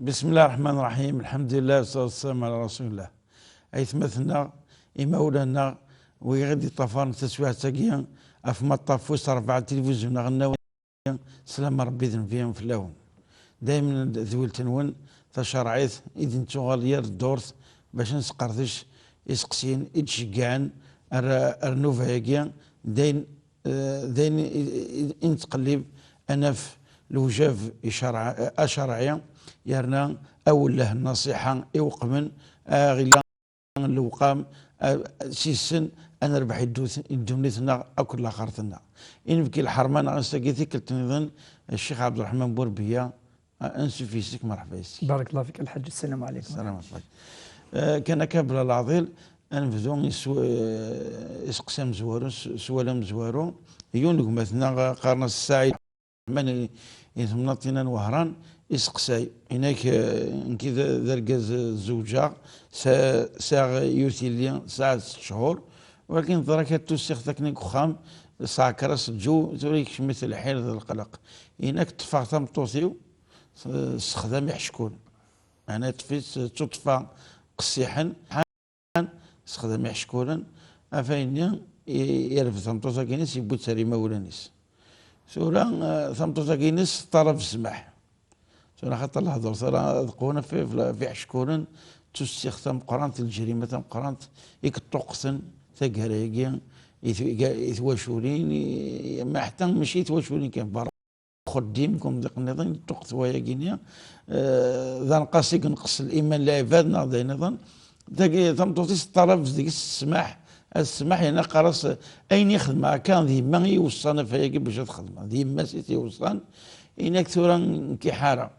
بسم الله الرحمن الرحيم. الحمد لله والصلاة والسلام على رسول الله. أيثمثنا إمولانا ويغدي طفان تسوية تاقيا أفما طافوس رفع التلفزيون غناو سلام ربي ذنبيهم في اللون دائما ذويل تنون تشرعيت إذن تغالير الدورت باش نسقرتش يسقسين إتشقان الرنوفايقيا دين انتقلب أنا في الوجاف أشرعيا يرنا أول له النصيحة يوقمن غيلا الوقام سيسن أنا ربح الدنيتنا أكل آخرتنا إن بكي الحرمان غنستقيتي كنت نظن الشيخ عبد الرحمن بوربية أنسو فيسك مرحبا يسك. بارك الله فيك الحاج. السلام عليكم. السلام عليكم. كان كابل العظيل أنفذو يسقسم زوارو سوالم زوارو يونق مثلا قارنا الساعي من يثمنطينا وهران يسقساي هناك كذا ذرقز الزوجة ساعة يوتيليا ساعة 6 شهور ولكن ذراك توسيخ تكنيك خام ساعة كراس الجو توريك مثل حيل القلق هناك طفى تمطوطيو استخدام يحشكون أنا تفيت تطفى قصيحا استخدام يحشكون أفاينيا يرفض تمطوطا كينيس يبوت ساري مولانيس سورة ثمطوطا كينيس طرف السماح سورة خاطر الهضر سورة ذقونا في حشكورن تستخدم قرانت الجريمة قرانت يكتوقسن تقهريقيا يتواشولين ما حتى ماشي يتواشولين كان برا خديمكم ذاك النظام توقت ويا كينيا ذا نقاسي نقص الإيمان لعبادنا ذا نظام ذاك ثمطوطي طرف ديك السماح هنا قرص أين يخدم كان ذي ما يوصلنا فيا باش تخدم ذي ما سيتي يوصلن إنك ثورا كحارة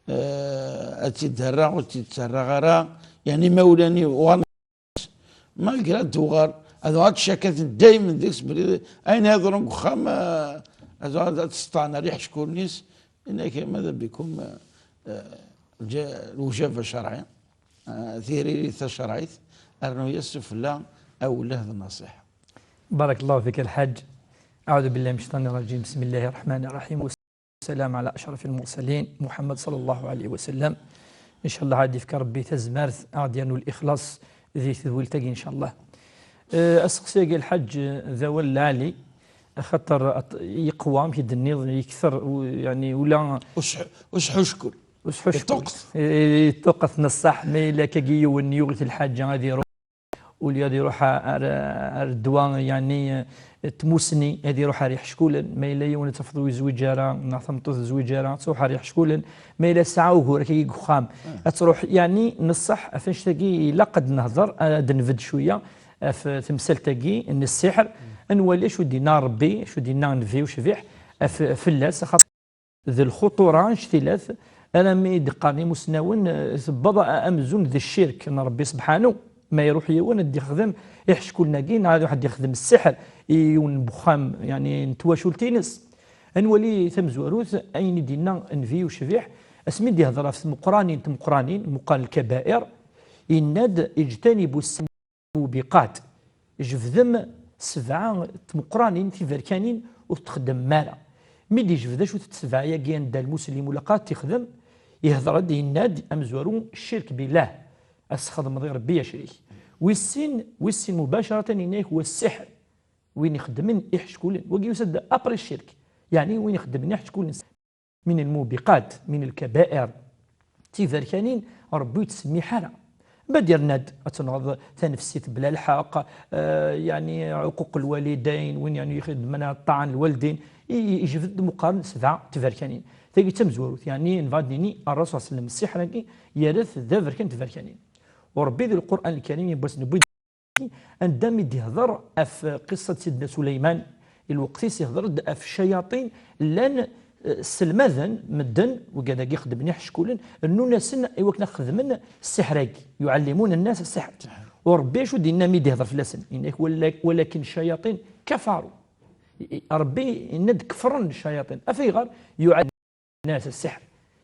أتدرع وتتسرع غرا يعني مولاني وانا ما قرأت دوغار هذا شكت دايما ديكس أين هذا خام هذا تستعنا ريح شكورنيس إنك ماذا بكم الوجافة الشرعية ثيري شرعيت أنه يسف الله أو له النصيحة. بارك الله فيك الحاج. أعوذ بالله من الشيطان الرجيم. بسم الله الرحمن الرحيم والسلام على أشرف المرسلين محمد صلى الله عليه وسلم. إن شاء الله عادي فيك ربي تزمارث أعديانو الإخلاص ذي تذولتقي إن شاء الله. أسقسيق الحج ذوال العالي خاطر يقوام يد النظام يكثر يعني ولا وش حشكل يتوقف نصح ما إلا كي ونيوغت الحاجة هذه واللي هذه يروح الدواء يعني تموسني هذه يروح ريح شكولا ما إلا يوم تفضوا زوجارة نعثمطوث زوجارة تروح ريح شكولا ما إلا ساعة وهو كي خام تروح يعني نصح فاش تجي لا قد نهضر نفد شوية في تمثال تجي ان السحر نولي شو دينا ربي شو دينا نفي وشفيح في اللاس خاطر ذي الخطورة ثلاث أنا مي دقاني مسناون بضع أمزون ذي الشرك أن ربي سبحانه ما يروح يون دي يخدم يحشكوا لنا كين هذا واحد يخدم السحر يون بخام يعني نتواشول تينس نولي تمزوروث أين دينا نفي وشفيح اسمي دي هضره في مقرانين مقال الكبائر إناد اجتنبوا الموبقات جفذم 7 مقرانين تيفركانين وتخدم مالا ميدي جفذا شو تتسبع يا كيان دا المسلم ولاقات تخدم يهضر دي الناد أمزورو الشرك بالله أسخدم غير ربي شريك والسن مباشرة إنه هو السحر وين يخدمن يحشكولن وكي يسد أبر الشرك يعني وين يخدمن يحشكولن من الموبقات من الكبائر تيفركانين ربي تسمي حالة بدير ناد أتنغض تنفسيت بلا الحق يعني عقوق الوالدين وين يعني يخدمنا طعن الوالدين يجفد مقارن 7 تفركانين تيجي تمزوروث يعني نفاديني الرسول صلى الله عليه وسلم السحر يرث ذا فركان تفركانين وربي ذي القرآن الكريم يبرس نبي عندما يهضر في قصة سيدنا سليمان الوقت يهضر في الشياطين لان سلمذن مدن وكذا يخدم يحشكولن انه ناس ايوا خدمن السحراكي يعلمون الناس السحر وربي شو دينا ميدي يهضر في لسن ولكن الشياطين كفروا ربي يند كفرن الشياطين افيغار يعلم الناس السحر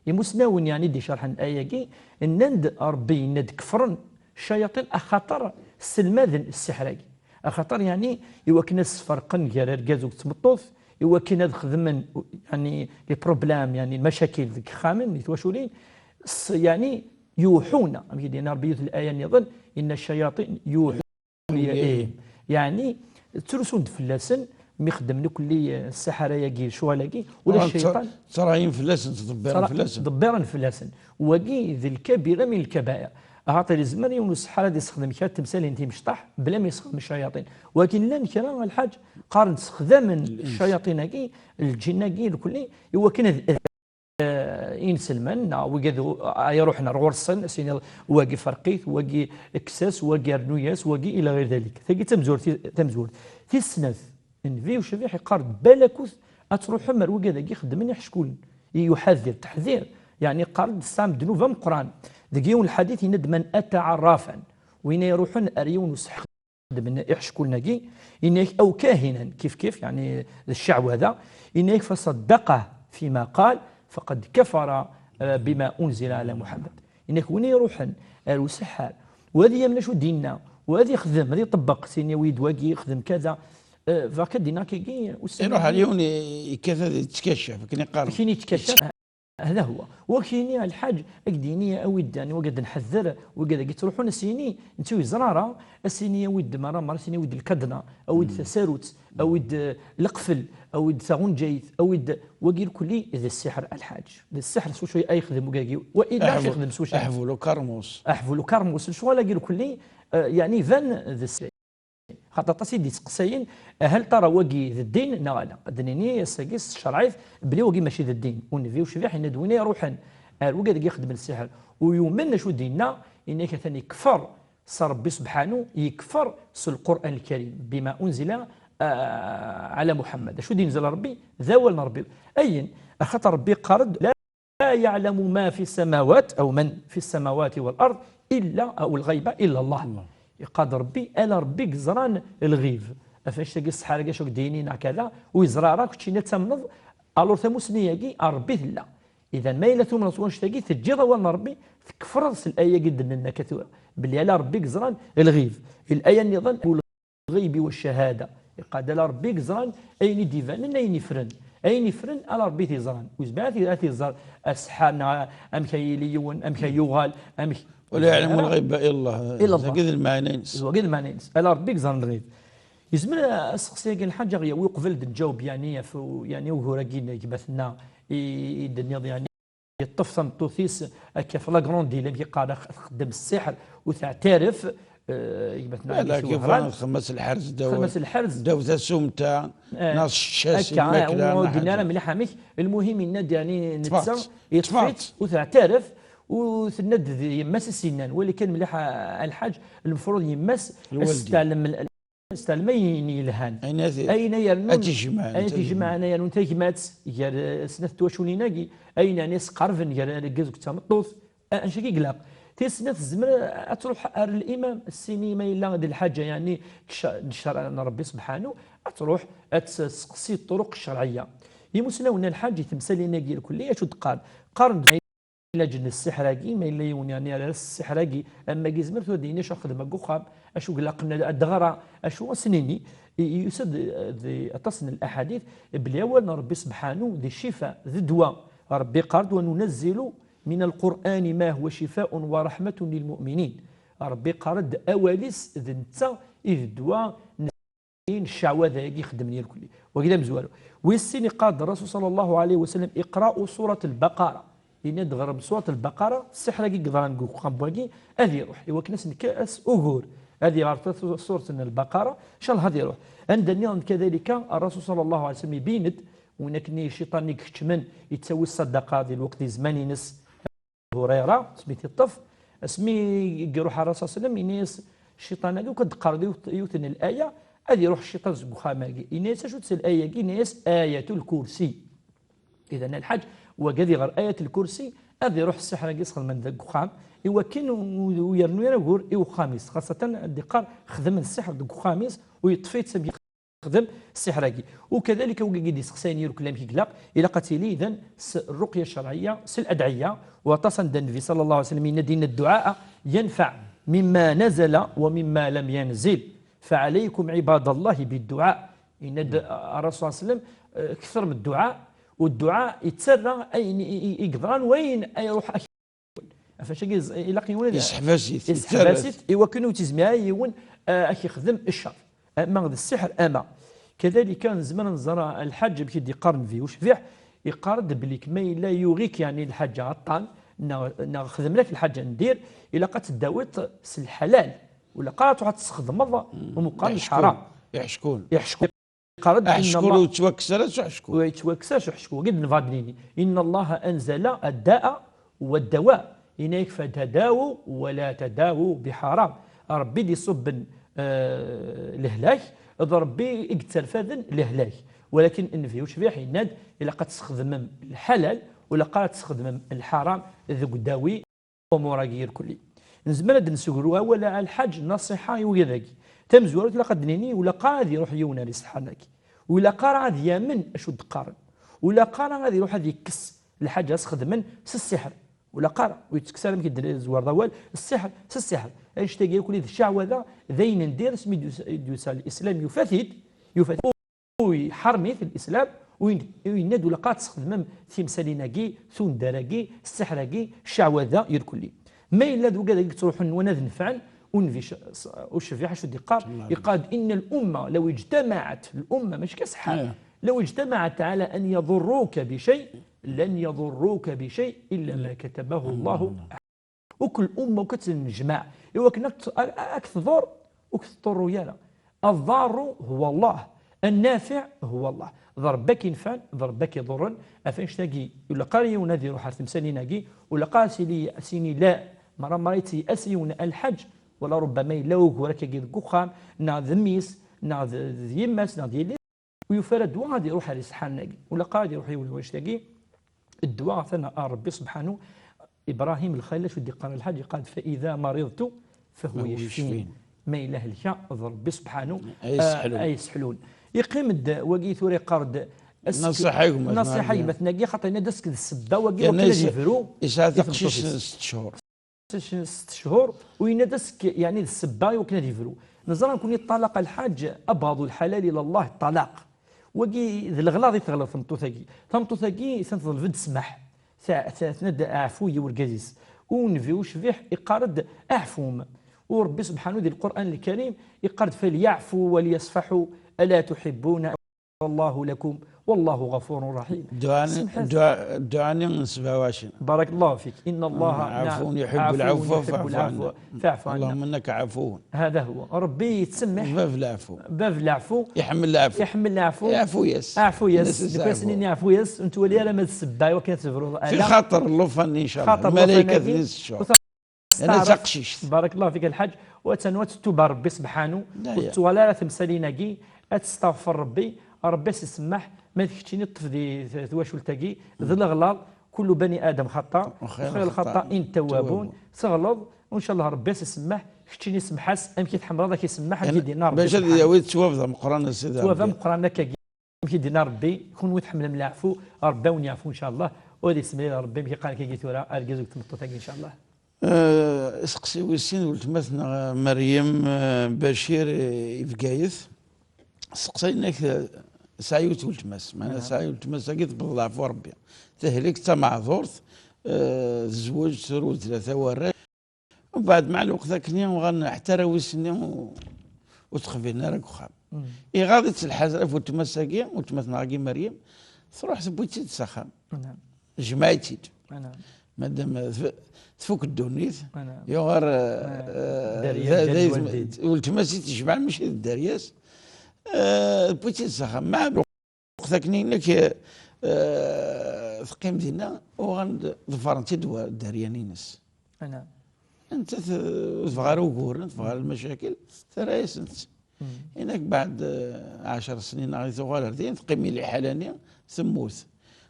يمسناون يعني دي شرح الايه كي النند ربي يند كفرن الشياطين اخطر سلمذن السحراكي اخطر يعني يوكنا فرقن كير ركازو تمطوف يوكنا خدمن يعني لي بروبلام يعني المشاكل ذيك خامن يتواشولين يعني يوحون يعني ربي في الآية نظن إن الشياطين يوحون إليهم يعني ترسون فلاسن ميخدم لك اللي السحرة يجي شوالاكي ولا الشيطان تراين فلاسن تدبرن فلاسن دبرن فلاسن وكي ذي الكبيرة من الكبائر عاطي الزمان يوم السحرة دي يستخدم كات تمثال انت مشطح بلا ما يستخدم الشياطين ولكن لان كلام الحاج قارن استخدام الشياطين كي الجن كي الكل هو كان انس المن وقادو يروحنا غورسن سين واقي فرقيت واقي اكساس واقي رنوياس واقي الى غير ذلك ثقي تمزور في السناث ان في وشبيح يقارد بالكوث اتروح حمر وقادا يخدم شكون يحذر تحذير يعني قارد السام دنوفا من القران ذكيون الحديث يند من اتى عرافا وين يروحون اريون وسح من يحشكون نقي انك او كاهنا كيف يعني الشعب هذا انك فصدقه فيما قال فقد كفر بما انزل على محمد انك وين يروحن السحار وهذه يمنا شو ديننا وهذه يخدم هذه يطبق سيني ويد واقي يخدم كذا فكدينا كي يروح اليوم كذا يتكشف كان يقال كاين يتكشف هذا هو وكاين الحاج اكديني اود يعني وقد نحذر وقد تروحون سيني نتوي زراره السينيه ود مره سيني ود الكدنه او ود تساروت او ود القفل او ود ثغون جيث او ود وقيل كلي اذا السحر الحاج السحر سو شوي اي يخدم وكاكي والا يخدم سو شيء احفلو كرموس شو لا قيل كلي يعني فان ذا السحر خاطر تسيدي تقساين هل ترى وقي ذا الدين لا دنيني ساقيس الشرعي بلي وقي ماشي ذا الدين ونفي وشبيح ان دويني يروحن وقا يخدم السحر ويؤمن شو ديننا انك ثاني كفر صار ربي سبحانه يكفر القران الكريم بما انزل على محمد شو دين نزل ربي ذاول ربي اين خاطر ربي قرد لا يعلم ما في السماوات او من في السماوات والارض الا او الغيب الا الله يقاد ربي الا ربي قزران الغيب فاش تلقى الصحارى كاع شوك دينين كذا ويزرع راك تشينا تمنض الور ثموسنيه كي ربي لا اذا ما الا ثم نصونش تاكي تجي ضوال ربي تكفرس الايه قد لنا كثير باللي على ربي قزران الغيب الايه النظام الغيب والشهاده يقاد على ربي قزران اين ديفان اين يفرن اين يفرن على ربي تيزران وزبات تيزر اسحان ام كيليون ام كيغال ام ولا يعلم الغيب الا الله كذا المعنينس وكذا المعنينس على ربي قزران الغيب يزمن السقسيه كاين الحاجه غير ويقبل تجاوب يعني يعني وهو راكينا كيبثنا يدنيض يعني يطفصم توثيس كيف لا غروندي اللي قاعد خدم السحر وتعترف يبثنا لا كيف خمس الحرز داو السوم تاع ناس الشاسي قلنا له مليح عميك المهم الناد يعني نتسا يتفات وتعترف وتند يمس السنان واللي كان مليح الحاج المفروض يمس استلمين يلهان اين يرنون اتجمع انا يرنون تيجمات يا سنه تواشوني ناقي اين ناس قرفن يا كازوك تمطوث انشكي قلاق تسنه الزمر تروح الامام السينما الا هذه الحاجه يعني الشرع ربي سبحانه تروح تسقسي الطرق الشرعيه يمسلون الحاج تمثال ناقي الكليه شو تقال قرن إلا جن السحراقي ما إلا يون يعني على السحراقي أما جزمر تو ديني شو خدمة قخاب أشو قلقنا الدغرة أشو سنيني يسد ذي تصن الأحاديث بالأول ربي سبحانه ذي الشفاء ذي الدواء ربي قارد وننزل من القرآن ما هو شفاء ورحمة للمؤمنين ربي قارد أواليس ذي نتا إذ الدواء نسين الشعوذة يخدمني الكل وكذا مزوالو ويسيني قاد الرسول صلى الله عليه وسلم إقراء سورة البقرة إن تغرب سورة البقرة السحر كي قدران قبواكي هذه يروح إوا كناس نكاس أهور هذه غارت سورة البقرة إن شاء الله هذه يروح عندنا كذلك الرسول صلى الله عليه وسلم يبيند ونكني الشيطان يكتمن يتسوي الصدقة ذي الوقت زمان ينس هريرة سميتي الطف اسمي يروح الرسول صلى الله عليه وسلم ينس الشيطان هذا وقد قرض يوثن الآية هذه يروح الشيطان زبخاماكي ينس شو تسال الآية كي ينس آية الكرسي إذا الحج وكذي غير آية الكرسي هذا يروح السحر يسخن من ذاك خام يوكن ويرنو يقول إيو خامس خاصة الدقار خدم السحر ذاك خامس ويطفي تسبي خدم السحراقي وكذلك وقيد يسخساني كلام كيقلاق إلى قتيلي إذن الرقية الشرعية الأدعية وتصل النبي صلى الله عليه وسلم إن دين الدعاء ينفع مما نزل ومما لم ينزل فعليكم عباد الله بالدعاء إن الرسول صلى الله عليه وسلم كثر من الدعاء والدعاء يتسرى اين يقدران وين يروح فاش إلا قيونا يسحباسيت يسحباسيت إوا كانوا تزميها يون أكي يخدم الشر أما السحر أما كذلك كان زمان نزرع الحاج بكي يقارن فيه وشفيح يقارن بليك ما إلا يغيك يعني الحاجة عطان نخدم لك الحاجة ندير إلا قات داوت الحلال ولا قالت واحد تستخدم ومقارن الحرام يحشكون قارن يحشكون وتوكسرت ويحشكون ويحشكون قد نفادنيني إن الله أنزل الداء والدواء إنك فتداووا ولا تداووا بحرام ربي دي صب الهلاك ربي اقتل فاذن الهلاك ولكن ان فيه شبيح يناد الا قد تستخدم الحلال ولا قد تستخدم الحرام ذوك داوي ومراغير كلي نزمن هاد نسولوها ولا الحاج نصيحه يوذاك تمزورت لا قد نيني ولا قاد يروح يونا لسحناك ولا قرا يمن اشد قارن ولا قرا غادي يروح هذا يكس الحاجه تخدم السحر ولا قرا ويتكسر يمكن زوار ضوال السحر ايش تلقى كل الشعوذه ذين ندير سمي الاسلام يفاتيد ويحرمي في الاسلام وينادوا لقات تستخدم تمثاليناكي ثون دراكي السحراكي الشعوذه يركلي ما الا ذوك هذاك تروحوا وناد نفعل ونفيش وشفيح شو يقاد ان الامه لو اجتمعت الامه مش كسحر لو اجتمعت على ان يضروك بشيء لن يضروك بشيء الا ما كتبه الله وكل امه وكتنجمع ايوا كنا اكثر وكثر يالا الضار هو الله النافع هو الله ضربك ينفع ضربك يضر افاش تاقي ولا قاري ونادي روح تمساليناكي ولا قاسي لي سيني لا مرة مريتي اسيون الحج ولا ربما يلاوك وراك كيدكوخام نا ذميس نا ذيماس نا ديالي ويفرد واحد يروح على سحاناكي ولا قادي يروح يولي واش تاقي الدعاء ثنا ربي سبحانه ابراهيم الخليل شو قال الحج قال فاذا مرضت فهو يشفين ما اله الا ربي سبحانه اي سحلون يقيم وقي ثوري قرد نصيحه مثناقي خاطر دسك السبه وقي وكلا يفرو يسعدقش 6 شهور 6 شهور وينادسك يعني السبه وكلا يفرو نظرا نكون يطلق الحاج ابغض الحلال الى الله الطلاق وقي ذي الغلاظ يتغلط ثمطوثاكي سنتظل فد سمح ثناد عفوية والقزيز ونفي وشفيح يقارد أعفوم وربي سبحانه ذي القرآن الكريم يقارد فليعفوا وليصفحوا ألا تحبون الله لكم والله غفور رحيم دعاني من 27 بارك الله فيك إن الله عفو يحب العفو فاعف عنا اللهم إنك عفو هذا هو ربي يتسمح باب العفو يحمل العفو عفو ياس كويسني عفو ياس انت ولي راه ما تسباي وكان تفرض في خاطر اللوفان ان شاء الله الملائكه ذي الشهور انا تقشيش بارك الله فيك الحاج وتنوات توبا ربي سبحانه وتوالا تمثاليناكي تستغفر ربي سيسمح ما تكتشيني الطفل ذواش ولتاكي ذي الغلاظ كل بني ادم خطا وخير الخطائين توابون تغلظ وان شاء الله ربي سيسمح كتشيني سمحاس ام كيتحمر هذا كيسمح كيدينا ربي باش هذا ويت توافد مقران السيد توافد مقران كي كيدينا ربي يكون ويتحمل من العفو ربي ونعفو ان شاء الله وهذه سميه ربي كي قال كي ثورا اركز وتمطوتاكي ان شاء الله اسقسي ويسين ولتمثنا مريم بشير يفقايث سقسيناك سعيوت ولتمس معناها سعيوت ولتمس كي تبض العفو ربي تهلك تا معذورت تزوج ثروت 3 وراه ومن بعد مع الوقت ذاك وغنحترى ويسني وتخفينا راك وخام غادي الحزرف وتمساكي وتمثنا كي مريم تروح تبوتي تسخن جمعتي مادام تفك الدونيت يغار ولتمسي تجمع ماشي الدرياس بوتي تسخن مع الوقت ذاك لك ثقيم دينا وغند ظفرنتي الدريانينس انت تفغر وقور تفغر المشاكل ترى انت هناك بعد 10 سنين غادي تغال هردين تقيمي لي حالانيا ثموت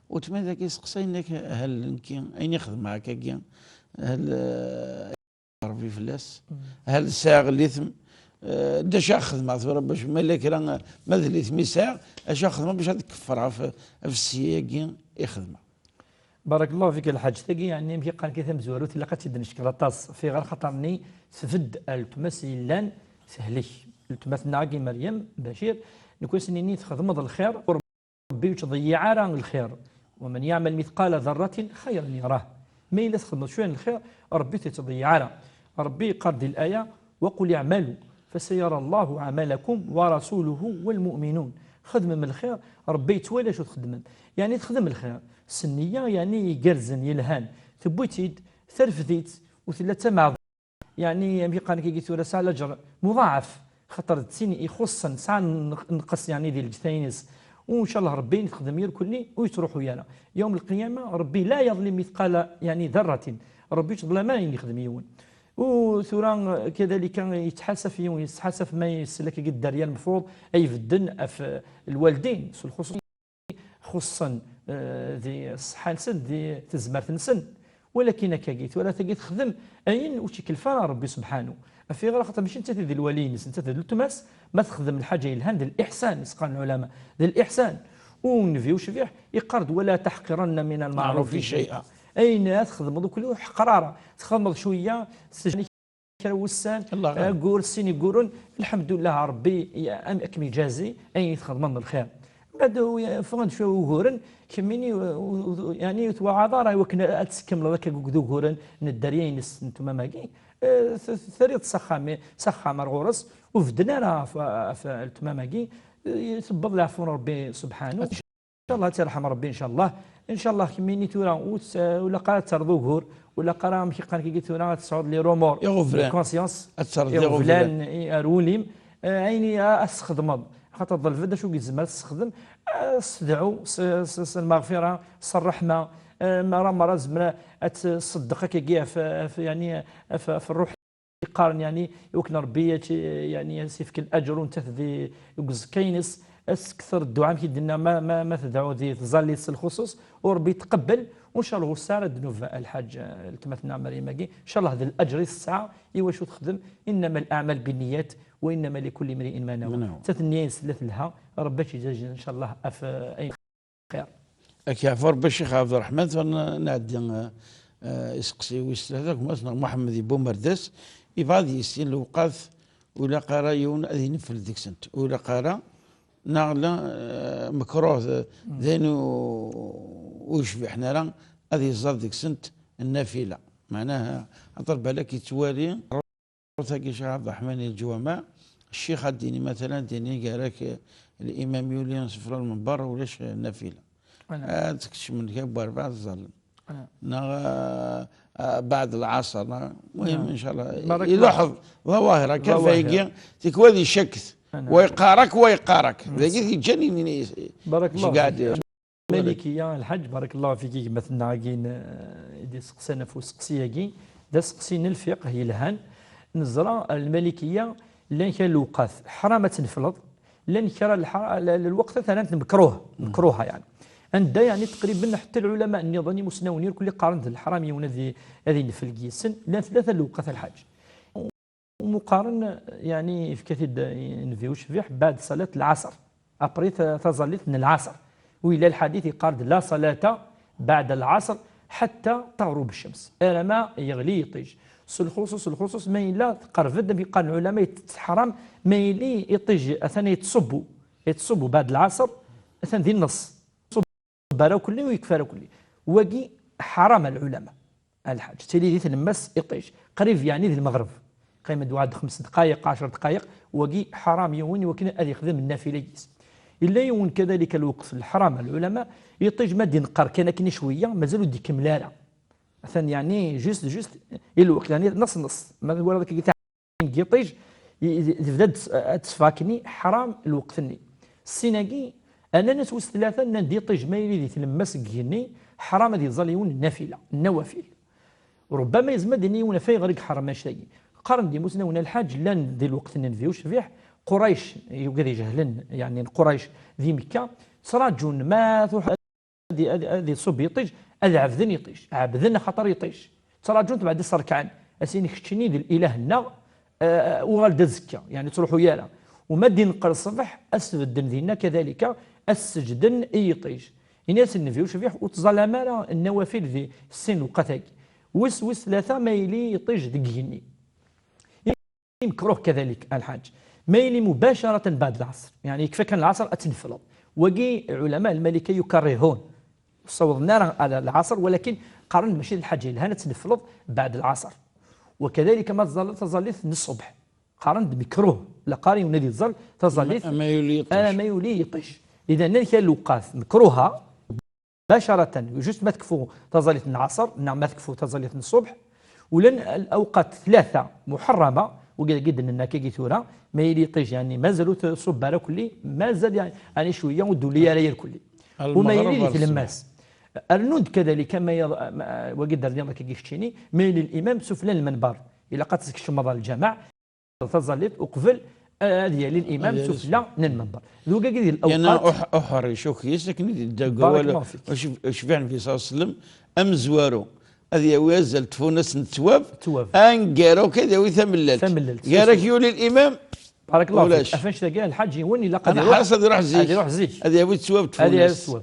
وتما ذاك يسقسينك هل يمكن اين يخدم معاك كي هل ربي فلاس هل ساغ الليثم داش ياخذ مع ثورة باش مالك راه ماذا ثمي ساعة اش ياخذ باش تكفرها في السياق يخدمها. بارك الله فيك الحاج تاقي يعني يمكن قال كي ثم زوروت اللي قد نشكل طاس في غير خطرني سفد التمثل لان سهلي التمثل كي مريم بشير نكون سنيني تخدم الخير وربي تضيع راه الخير ومن يعمل مثقال ذرة خيرا يراه ما إلا تخدم شويه الخير ربي تتضيع راه ربي قرد الآية وقل اعملوا فسيرى الله عملكم ورسوله والمؤمنون. خدم من الخير ربي يتوالى شو تخدم يعني تخدم الخير سنية يعني يقرزن يلهان ثبوتيد ثرفذيت وثلاثة مع يعني بيقان كي قلت ساعة الأجر مضاعف خطر تسيني يخصن ساعة نقص يعني ديال الجثاينس وإن شاء الله ربي يخدم يركلني ويتروح ويانا يوم القيامة ربي لا يظلم مثقال يعني ذرة ربي ما يخدم يون وثوران كذلك يتحاسف يتحاسف ما يسلك قد داريا المفروض أي في الدن في الوالدين خصوصا ذي الصحة نسن ذي تزمرت نسن ولكن كاقيت ولا تقيت تخدم أين وشي الفرا ربي سبحانه في غير خاطر ماشي انت ذي الولين انت ذي التماس ما تخدم الحاجه الهان ذي الاحسان يسقى العلماء ذي الاحسان ونفي وشفيح يقرد ولا تحقرن من المعروف شيئا اين تخدم كل قراره تخدم شويه سجني كروسان قول سيني يقولون الحمد لله ربي اكمل جازي اين تخدم من الخير بعد فغن شويه وغورن كميني يعني توعظ راه وكنا تكمل ذاك غورن نداريين انتم ماكي ثريط سخام رغورس وفدنا راه في التماماكي يسبب العفو ربي سبحانه ان شاء الله ترحم ربي ان شاء الله ان شاء الله كميني تورا ولا قرات ترضو غور ولا قرا ماشي قال كي قلت انا تصعد لي رومور كونسيونس يغفلان اروليم عيني استخدم خاطر ظل فدا شو كيزعما تستخدم استدعوا المغفره الرحمه مرة زمرا تصدق كيا في يعني في الروح يقارن يعني يوكن ربي يعني يسيفك الاجر وانت ذي يقز كاينس اكثر الدعاء كيدنا ما تدعو ذي تظلي الخصوص وربي يتقبل وان شاء الله ساره دنوف الحاج التمثنا مريم ماكي ان شاء الله هذا الاجر الساعه ايوا شو تخدم انما الاعمال بالنيات وانما لكل امرئ ما نوى تثنيين سلت لها ربي يجازي ان شاء الله في اي خير أكيعفر بالشيخ عبد الرحمن فنعدي يسقسي ويستهدك مثلا محمد يبو مردس يبغى يستين الوقاف ولا قرا يون أذي نفل ديك سنت ولا قرا نعلا مكروه ذينو ويشبه حنا راه هذه الزر ديك سنت النافلة معناها عطر بالك يتوالي روثاكي شيخ عبد الرحمن الجوامع الشيخ الديني مثلا ديني قالك الإمام يولي صفر المنبر ولاش النافلة تكتشف من كاب واربع الظلم بعد العصر المهم ان شاء الله يلاحظ ظواهر كيف يجي تكوادي شكت ويقارك ذاك يجنن بارك الله فيك مالكية الحج بارك الله فيك مثلنا عاقين دي سقسنا فو سقسياكي دا سقسين الفقه يلهان نزرا المالكية لان كان الوقاف حرامة تنفلض لان كان الوقت ثلاث مكروهة يعني عندها يعني تقريبا حتى العلماء النظامي مسنونين كل قارنت الحراميون هذه في القيسن لا ثلاثه لوقات الحج ومقارن يعني في كثير نفيوش فيه بعد صلاه العصر ابري تظلت من العصر والى الحديث قال لا صلاه بعد العصر حتى تغرب الشمس انا ما يغلي يطيج الخصوص ما الا قرفد بيقال العلماء حرام ما يلي يطيج اثناء يتصبوا بعد العصر اثناء ذي النص بارا كلي ويكفر كلي وقي حرام العلماء الحاج تلي دي تلمس يطيش قريب يعني ذي المغرب قيمة واحد 5 دقائق 10 دقائق وقي حرام يوني وكنا هذا يخدم النافله الا يون كذلك الوقت الحرام العلماء يطيج ما دين قر كان شويه مازالوا دي كملاله مثلا يعني جوست الوقت يعني نص ما هو هذاك يطيج يبدا تفاكني حرام الوقت السيناقي انا نسوس ثلاثه ندي طيج مايلي دي تلمس كيني حرام دي ظليون النافله النوافل ربما يزمد ديني ولا في غير حرام شيء قرن دي مسنا ونا الحاج لان دي الوقت نفيوش فيه قريش يقدر يجهلن يعني قريش ذي مكه صراجون ما هذه صب يطيج هذا عبدن يطيج عبدن خطر يطيج صراجون بعد السركعان اسيني كشتني ذي الاله النا وغالد الزكاه يعني تروحوا يالا وما دين قر الصبح اسفدن ذينا كذلك السجدن يطيج الناس النفيوش فيه وتظلم النوافل ذي السن وقتاك وس ثلاثه ما يلي يطيج دقيني مكروه كذلك الحاج ما يلي مباشره بعد العصر يعني يكفي كان العصر اتنفرض وقي علماء المالكيه يكرهون صوت النار على العصر ولكن قارن ماشي الحاجه لها تنفلض بعد العصر، وكذلك ما تظليث الصبح قارن بمكروه لا قارن ونادي الظل تظليث ما يليقش. اذا نلك الوقات مكروهه مباشره يجوز ما تكفو تظليث العصر، نعم ما تكفو تظليث الصبح، ولن الاوقات ثلاثه محرمه وقد اننا كي ثوره ما يليقش، يعني مازالوا تصب على كل مازال يعني شويه ودوليه على الكل وما يلي في الماس النود كذلك ما وقد اليوم كي يفتيني ما يلي الامام سفلان المنبر الى قد تكشف الجماعه تظلت وقبل هذه للامام سفلى المنبر ذوك كذي الاوقات انا احري شوكيس لكن داكو واش فعلا في صلى الله عليه وسلم ام زوارو هذه ويزل تفونس نتواب انقارو كذا ويثمللت قالك يولي الامام بارك الله فيك افاش تلقى الحاج يوني لقد انا حاسس يروح زيك هذه هو التواب تفونس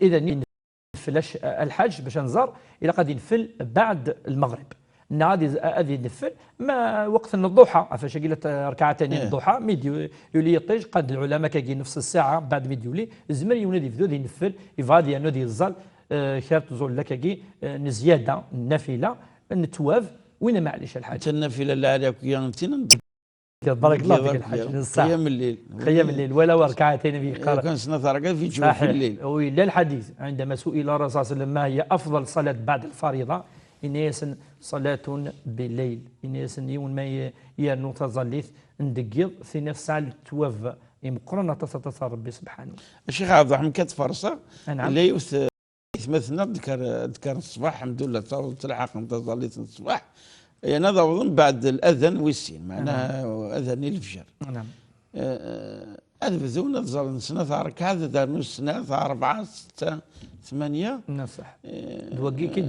اذا نفلاش الحاج باش نزار الى قد ينفل بعد المغرب هذه نفل ما وقت الضحى فاش قلت ركعتين الضحى ميدي يولي يطيج قد العلماء كاين نفس الساعه بعد ميدي يولي زمر يونادي في ذو ينفل يفادي نودي الزال شرط زول لك كي نزياده النافله نتواف وين معليش الحاج حتى النافله اللي عليك يانتين بارك الله فيك الحاج قيام الليل قيام الليل ولا ركعتين في قرأ كان سنة ركعات في جوف الليل ولا الحديث عندما سئل الرسول صلى الله عليه وسلم ما هي افضل صلاه بعد الفريضه إنيس صلاة بالليل إنيس يوم ما يرنو تظليث ندقيض في نفس ساعة توف يمقرنا تصرف ربي سبحانه. الشيخ عبد الرحمن كانت فرصة نعم. اللي يثمثنا ذكر الصباح الحمد لله تلحق تظليث الصباح نظر بعد الأذان والسين معناها أذان الفجر. نعم. هذا بذونا نظر سنة ركعة دار نص سنة 4 6 8 صح دوقي كيد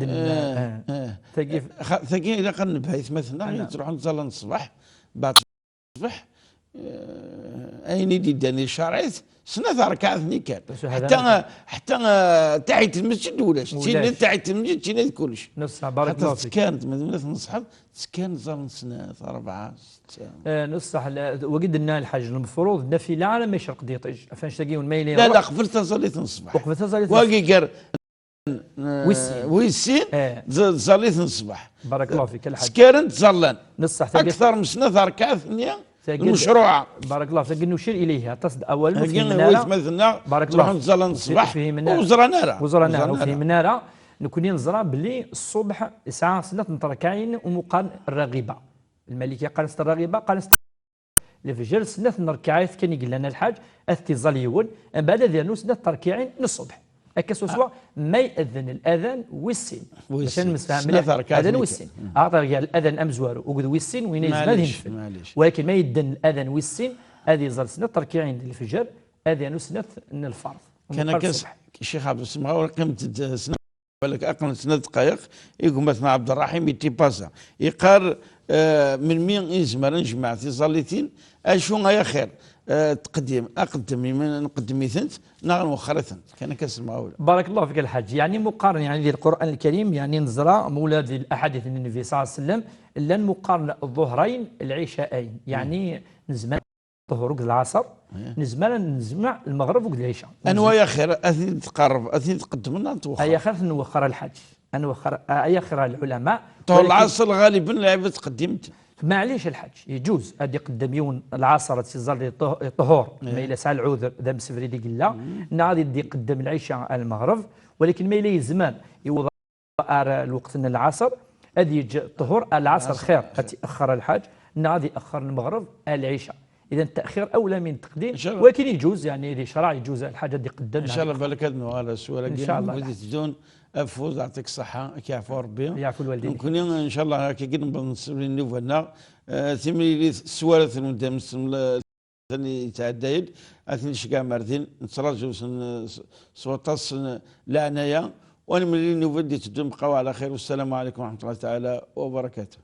ثقيل إذا قلنا بهايث مثلا تروح نصلي الصباح بعد الصبح أين يدي داني الشرعيت سنة ركعات كان حتى تحية المسجد ولاش تحية المسجد تينا كلش نص بارك الله فيك كانت مدينة نصحب كان ظل سنة 4 6 نصح وقد لنا الحاج المفروض نافلة على ما يشرق ديطيج فاش تلاقيون مايلين لا قبلت صليت الصباح وقبلت صليت واقي قر ويسين صليت الصباح بارك الله فيك الحاج سكرنت زلان نصح اكثر من سنة ركعات ثانية المشروعة بارك الله فيك نشير اليها تصد اول في منارة بارك الله فيك نصلي الصباح وزرا نارا وفي منارة نكون نزرى باللي الصبح ساعة سنة ركعين ومقارن الرغيبة الملكية قالت الرغيبة قالت الفجر سنة ركعات كان يقول لنا الحاج اثتزال يون بعد ذي سنة ركعين الصبح هكا سوا ما يأذن الأذان والسين باش نمسفها مليح الأذان والسين أعطى الأذان أمزوارو وقد والسين وين يزمد ينفل ولكن ما يدن الأذان والسين هذه زال سنة ركعين الفجر أذان سنة الفرض كان كاس الشيخ عبد السماء قيمة سنة بالك أقل سنة دقائق يقول مثلا عبد الرحيم يتيباسا يقار من مين يزمر نجمع في صليتين أشو يا خير تقدم أقدم من نقدم ثنت نغن وخرثن كان كاسم أولى بارك الله فيك الحاج يعني مقارنة يعني القرآن الكريم يعني نزرى مولاد الأحاديث النبي صلى الله عليه وسلم لن مقارنة الظهرين العشاءين يعني نزمان الظهر وقت العصر نزمان نزمع المغرب وقت العشاء أنوا يا خير أثني تقرب أثني تقدم لنا توخر أي خير نوخر الحاج أنا وخر أي خير العلماء طول العصر غالبا لعبة قدمت معليش الحاج يجوز أدي قداميون العصر تسيزر طهور ما إلى ساعة العذر ذا مسفري دي قلا نعادي دي قدام العشاء المغرب ولكن ما إلى زمان يوضع الوقت من العصر أدي يجي طهور العصر خير أتأخر الحاج نعادي أخر المغرب العشاء إذا التأخير أولى من التقديم ولكن يجوز يعني إذا شرع يجوز الحاجة دي قدام إن شاء الله بالك هذا على السؤال إن شاء الله بدون افوز يعطيك الصحة كيعفو ربي يعفو الوالدين ممكن ان شاء الله كي نبغى نوفلنا ثمي السوالة المدام ثاني تاع الدايد اثني شكا مرتين نتراجعوا صوتاس لعنايا وانا من اللي نوفل دي تدوم بقاو على خير والسلام عليكم ورحمة الله تعالى وبركاته.